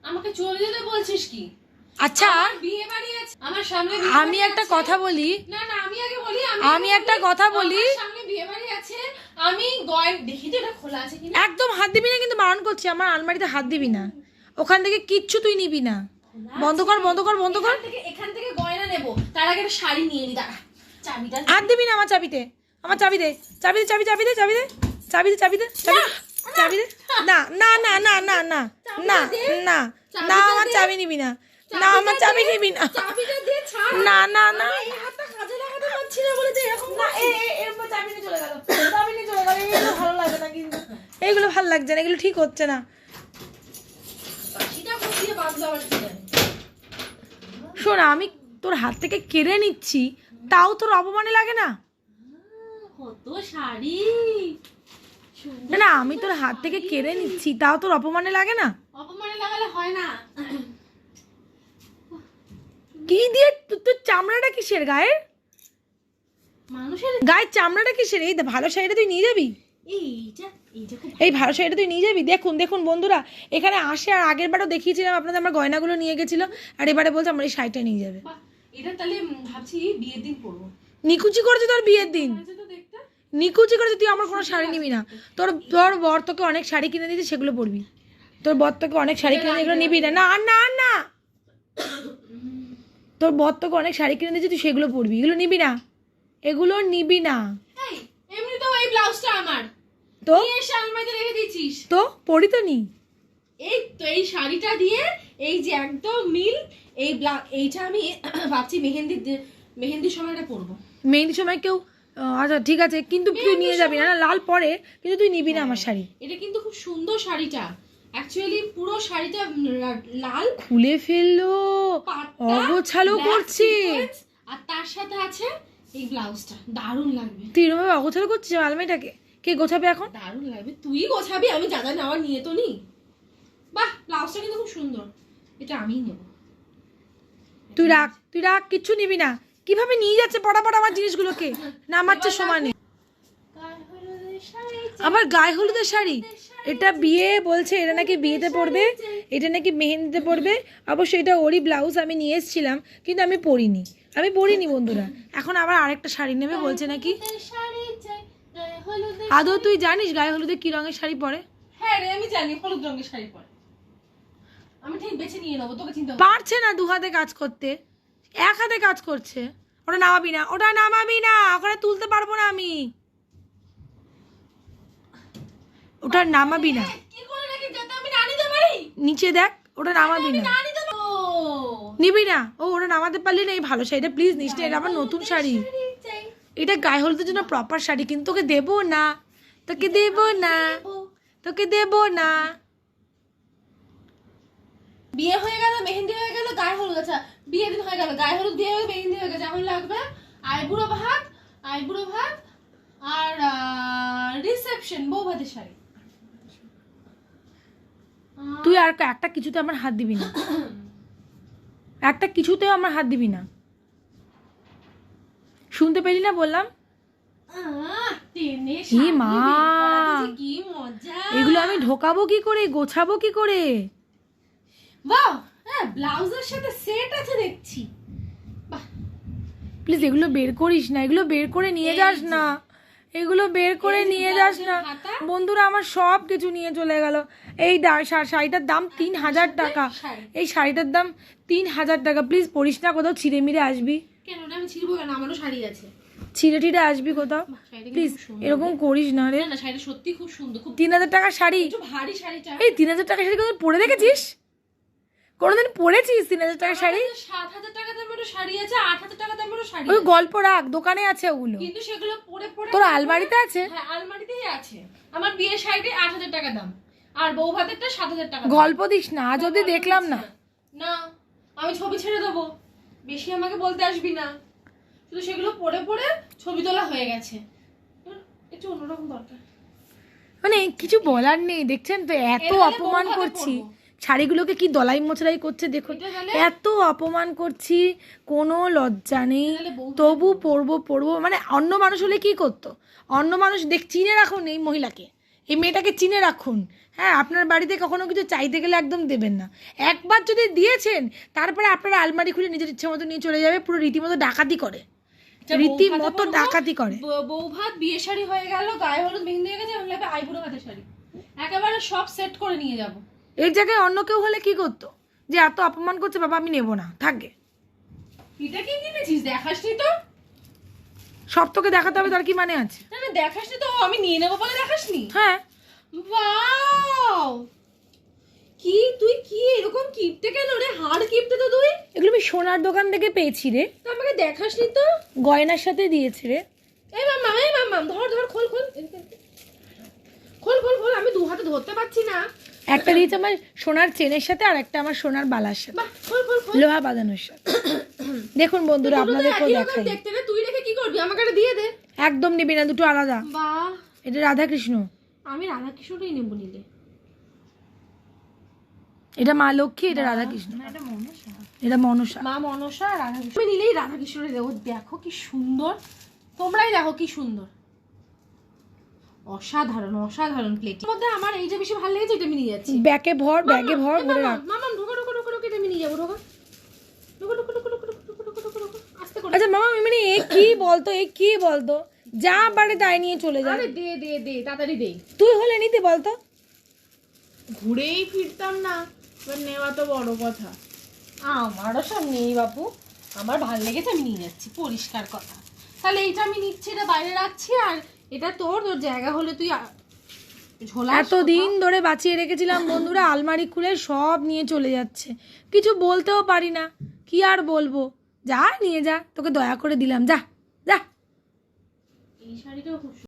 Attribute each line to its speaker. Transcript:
Speaker 1: আমাকে চলে যেতে বলছিস কি?
Speaker 2: আচ্ছা
Speaker 1: বিয়ে বাড়ি আছে আমার সামনে,
Speaker 2: আমি একটা কথা বলি।
Speaker 1: না না আমি আগে বলি,
Speaker 2: আমি একটা কথা বলি।
Speaker 1: সামনে বিয়ে বাড়ি আছে, আমি দেখি তো এটা খোলা আছে কিনা।
Speaker 2: একদম হাত দিবি না, কিন্তু বারণ করছি, আমার আলমারিতে হাত দিবি না, ওখান থেকে কিচ্ছু তুই নিবি না। বন্ধ কর বন্ধ কর বন্ধ কর।
Speaker 1: এখান থেকে গয়না নেব, তার আগে একটা শাড়ি নিয়ে নি। দাঁড়া, চাবিটা
Speaker 2: হাত দিবি না আমার চাবিতে, আমার চাবি দে, চাবি দে, চাবি চাবি দে, চাবি দে, চাবি দে, চাবি দে, চাবি দে। না না না না না না না না না, আমার চাবি নিবি না, না আমার চাবি নিবি না,
Speaker 1: চাবিটা দিয়ে ছাড়।
Speaker 2: না না না,
Speaker 1: এই হাতটা কাজে লাগাতে পারছি না বলে যে এরকম
Speaker 2: না এরপর চাবি নিয়ে চলে গেল, চাবি নিয়ে চলে গেল। এগুলো ভালো লাগে না, কিন্তু এগুলো ভালো লাগছে না, এগুলো ঠিক হচ্ছে না।
Speaker 1: বাকিটা বসিয়ে বাঁধলো আবার কি জানি।
Speaker 2: শোন, আমি তোর হাত থেকে কেড়ে নিচ্ছি, তাও তোর অপমানে লাগে না?
Speaker 1: কত শাড়ি,
Speaker 2: না না, আমি তোর হাত থেকে কেড়ে নিচ্ছি, তাও তোর অপমানে লাগে না?
Speaker 1: অপমানে লাগালে হয় না।
Speaker 2: কি দিয়ে তোর চামড়াটা কিসের গায়ের?
Speaker 1: মানুষের
Speaker 2: গায়ের চামড়াটা কিসের? এই ভালো শাড়িটা তুই নিয়ে যাবি?
Speaker 1: এইটা এইটা খুব
Speaker 2: এই ভালো শাড়িটা তুই নিয়ে যাবি? দেখুন দেখুন বন্ধুরা, এখানে আসে, আর আগের বারও দেখিয়েছিলাম আপনাদের আমার গয়নাগুলো নিয়ে গেছিল, আর এবারে বলছে আমার এই শাড়িটা নিয়ে যাবে।
Speaker 1: বাহ, এটা তাহলে ভাবছি বিয়ের দিন পরবো।
Speaker 2: নিকুচি করেছে তোর বিয়ের দিন,
Speaker 1: আছে তো দেখতে।
Speaker 2: নিকুচি করেছে। তুই আমার কোনো শাড়ি নিবি না, তোর তোর বর তোকে অনেক শাড়ি কিনে দিয়েছে, সেগুলো পরবি। তোর বর তোকে অনেক শাড়ি কিনে দিয়ে এগুলো নিবি না, না না না, তোর বর তোকে অনেক শাড়ি কিনে দিয়েছে, তুই সেগুলো পরবি, এগুলো নিবি না, এগুলো নিবি না।
Speaker 1: এই এমনি তো এই ব্লাউজটা আমার,
Speaker 2: তো
Speaker 1: তুই এসে আলমারিতে রেখে দিয়েছিস।
Speaker 2: তো পরি তো নি।
Speaker 1: এই তো এই শাড়িটা দিয়ে এই যে একদম মিল, এই এইটা আমি ভাবছি মেহেন্দির সময়টা পরবো।
Speaker 2: মেহেন্দির সময় কেউ আচ্ছা ঠিক আছে, কিন্তু তুই নিয়ে যাবি না, না লাল পরে, কিন্তু তুই নিবি না আমার শাড়ি।
Speaker 1: এটা কিন্তু খুব সুন্দর শাড়িটা, অ্যাকচুয়ালি পুরো শাড়িটা লাল,
Speaker 2: খুলে ফেললো,
Speaker 1: পাটটা,
Speaker 2: অগোছালো
Speaker 1: black
Speaker 2: করছে।
Speaker 1: sequence, আর তার সাথে আছে এই ব্লাউজটা, দারুণ লাগবে।
Speaker 2: তুই এরকম ভাবে অগোছালো করছিস আলমারিটাকে, কে গোছাবে এখন?
Speaker 1: দারুণ লাগবে, তুই গোছাবি, আমি যা যা নেওয়ার নিয়ে তো নি। বাহ, ব্লাউজটা কিন্তু খুব সুন্দর, এটা আমিই নেব।
Speaker 2: তুই রাখ, তুই রাখ, কিচ্ছু নিবি না। কিভাবে নিয়ে যাচ্ছে পটাপট আমার জিনিসগুলোকে, নামাচ্ছে সময় নেই। আবার গায়ে হলুদের শাড়ি, এটা বিয়ে বলছে, এটা নাকি বিয়েতে পরবে, এটা নাকি মেহেন্দিতে পরবে। অবশ্যই এটা ওরই ব্লাউজ, আমি নিয়ে এসেছিলাম, কিন্তু আমি পরিনি বন্ধুরা। এখন আবার আরেকটা শাড়ি নেবে বলছে নাকি। আদৌ তুই জানিস গায়ে হলুদে কি রঙের শাড়ি পরে?
Speaker 1: হ্যাঁ রে, আমি জানি হলুদ রঙের শাড়ি পরে, আমি ঠিক বেছে নিয়ে নেবো, তোকে চিন্তা
Speaker 2: পারছে না দু হাতে কাজ করতে, এক হাতে কাজ করছে। ওটা নামাবি না, ওটা নামাবি না, ওখানে তুলতে পারবো না আমি, ওটা নামাবি না।
Speaker 1: কি করে রাখি যাতে আমি না নিতে পারি?
Speaker 2: নিচে দেখ, ওটা নামাবি না,
Speaker 1: না নিতে পারি।
Speaker 2: নিবি না। ও ওটা নামাতে পারলি না, এই ভালো শাড়িটা প্লিজ নিস না, এটা আমার নতুন শাড়ি, এটা গায়ে হলুদের জন্য প্রপার শাড়ি, কিন্তু তোকে দেবো না, তোকে দেবো না, তোকে দেবো না।
Speaker 1: বিয়ে হয়ে গেল, মেহেন্দি হয়ে গেল, গায়ে হলুদ, আচ্ছা বিয়ের দিন হয়ে গেল, গায়ে হলুদ, বিয়ে হয়ে মেহেন্দি হয়ে গেছে, এখন লাগবে আইবুড়ো ভাত, আইবুড়ো ভাত আর রিসেপশন, বউ ভাতের শাড়ি।
Speaker 2: তুই আর একটা কিছুতে আমার হাত দিবি না, একটা কিছুতেও আমার হাত দিবি না, শুনতে পেলি না বললাম?
Speaker 1: টেনে
Speaker 2: কি মা,
Speaker 1: কি মজা!
Speaker 2: এগুলো আমি ঢোকাবো কি করে, গোছাবো কি করে?
Speaker 1: বাহ, হ্যাঁ ব্লাউজের সাথে সেট আছে দেখছি। বাহ,
Speaker 2: প্লিজ এগুলো বের করিস না, এগুলো বের করে নিয়ে যাস না, এগুলো বের করে নিয়ে যাস না বন্ধুরা, আমার সব কিছু নিয়ে চলে গেল। এই শাড়িটার দাম 3000 টাকা, এই শাড়িটার দাম 3000 টাকা। প্লিজ পরিস না, কোথাও ছিঁড়ে মিড়ে আসবি।
Speaker 1: কেন আমি ছিড়বো কেন, আমারও শাড়ি আছে।
Speaker 2: ছিঁড়ে টিড়ে আসবি কোথাও, প্লিজ এরকম করিস না রে।
Speaker 1: না শাড়িটা সত্যি খুব সুন্দর, খুব
Speaker 2: 3000 টাকার শাড়ি,
Speaker 1: একটু ভারী শাড়িটা।
Speaker 2: এই 3000 টাকার শাড়ি কোনোদিন পরে দেখেছিস? কোনোদিন পরেছিস 3000 টাকার শাড়ি?
Speaker 1: 7000 টাকা দামের শাড়ি আছে, 8000 টাকা দামের শাড়ি
Speaker 2: ওই
Speaker 1: আছে।
Speaker 2: গল্প রাখ, দোকানে আছে ওগুলো,
Speaker 1: কিন্তু সেগুলো পরে পরে
Speaker 2: তোর আলমারিতে আছে।
Speaker 1: হ্যাঁ আলমারিতেই আছে। আমার বিয়ের শাড়িতে 8000 টাকা দাম, আর বউ ভাতেরটা 7000 টাকা দাম।
Speaker 2: গল্প দিস না, আজ অব্দি দেখলাম না।
Speaker 1: না, আমি ছবি ছেড়ে দেবো, বেশি আমাকে বলতে আসবি না। শুধু সেগুলো পরে পরে ছবি তোলা হয়ে গেছে, একটু অন্যরকম দরকার।
Speaker 2: মানে কিছু বলার নেই, দেখছেন তো এত অপমান করছি, শাড়িগুলোকে কি দলাই মোচড়াই করছে দেখুন, এত অপমান করছি, কোনো লজ্জা নেই, তবু পরবো, মানে অন্য মানুষ হলে কি করতো, অন্য মানুষ চিনে রাখুন এই মহিলাকে, এই মেয়েটাকে চিনে রাখুন। হ্যাঁ, আপনার বাড়িতে কখনো কিছু চাইতে গেলে একদম দেবেন না। একবার যদি দিয়েছেন তারপরে আপনারা আলমারি খুলে নিজের ইচ্ছে মতো নিয়ে চলে যাবে, পুরো রীতিমতো ডাকাতি করে, রীতিমতো ডাকাতি করে।
Speaker 1: বউ ভাত বিয়ে শাড়ি হয়ে গেল, গায়ে হলুদ মেহেন্দি হয়ে গেছে, এখন লাগবে আইবুড়ো ভাতের শাড়ি, একেবারে সব সেট করে নিয়ে যাব।
Speaker 2: এর জায়গায় অন্য কেউ হলে কি করতো, যে এত অপমান করছে বাবা আমি নেবো না, থাকে।
Speaker 1: এটা কি কিনেছিস দেখাসনি তো?
Speaker 2: সব তোকে দেখাতে হবে তার কি মানে আছে?
Speaker 1: না না দেখাসনি তো, আমি নিয়ে নেবো বলে দেখাসনি?
Speaker 2: হ্যাঁ।
Speaker 1: ওয়াও, কি তুই কি এরকম কিপটে কেন রে? হাড় কিপটে তো তুই।
Speaker 2: এগুলো আমি সোনার দোকান থেকে পেয়েছি রে।
Speaker 1: তা আমাকে দেখাসনি তো?
Speaker 2: গয়নার সাথে দিয়েছে রে।
Speaker 1: এই মাম্মা ধর ধর, খোল খোল খোল খোল খোল, আমি দু হাতে ধরতে পারছি না।
Speaker 2: একটা দিয়েছে আমার সোনার চেনের সাথে, আর একটা আমার সোনার বালার সাথে,
Speaker 1: বাহ, খোল খোল খোল।
Speaker 2: লোহা বাঁধানোর সাথে। দেখুন বন্ধুরা, আপনাদেরকেও দেখাই।
Speaker 1: দেখতে রে, তুই রেখে কি করবি? আমাকে এটা দিয়ে দে।
Speaker 2: একদম নিবি না, দুটো আলাদা।
Speaker 1: বাহ,
Speaker 2: এটা রাধা কৃষ্ণ,
Speaker 1: আমি রাধা কৃষ্ণটাই নেব নিলে।
Speaker 2: এটা মা লক্ষ্মী, এটা রাধা কৃষ্ণ,
Speaker 1: এটা মনসা,
Speaker 2: এটা মনসা।
Speaker 1: মা মনসা আর রাধা কৃষ্ণ। আমি নিলেই রাধা কৃষ্ণটা দেবো। দেখো কি সুন্দর, তোমরাই দেখো কি সুন্দর, অসাধারণ অসাধারণ প্লেট। মধ্যে আমার এই যে বেশি ভালো লেগেছে, এটা আমি নিয়ে যাচ্ছি।
Speaker 2: ব্যাগে ভর ভরে রাখ।
Speaker 1: মামা ঢোকা ঢোকা ঢোকা ঢোকা, এটা আমি নিয়ে যাবো। ঢোকা ঢোকা ঢোকা ঢোকা ঢোকা ঢোকা ঢোকা ঢোকা ঢোকা, আস্তে করে।
Speaker 2: আচ্ছা মামা, মানে এ কি বলতো, এ কি বলতো, যা পারে তাই নিয়ে চলে যা।
Speaker 1: আরে দে দে দে, তাড়াতাড়ি দে।
Speaker 2: তুই হলে নিতে বলতো।
Speaker 1: ঘুরেই ফিরতাম না, এবার নেওয়া তো বড় কথা। আমারও সব নেই বাপু, আমার ভালো লেগেছে আমি নিয়ে যাচ্ছি, পরিষ্কার কথা। তাহলে এইটা আমি নিচ্ছি, এটা বাইরে রাখছি, আর এটা তোর জায়গা হলে তুই ঝোলা।
Speaker 2: এতদিন ধরে বাঁচিয়ে রেখেছিলাম বন্ধুরা, আলমারি খুলে সব নিয়ে চলে যাচ্ছে, কিছু বলতেও পারি না, কি আর বলবো। যা নিয়ে যা, তোকে দয়া করে দিলাম, যা যা।
Speaker 1: এই শাড়িটাও খুব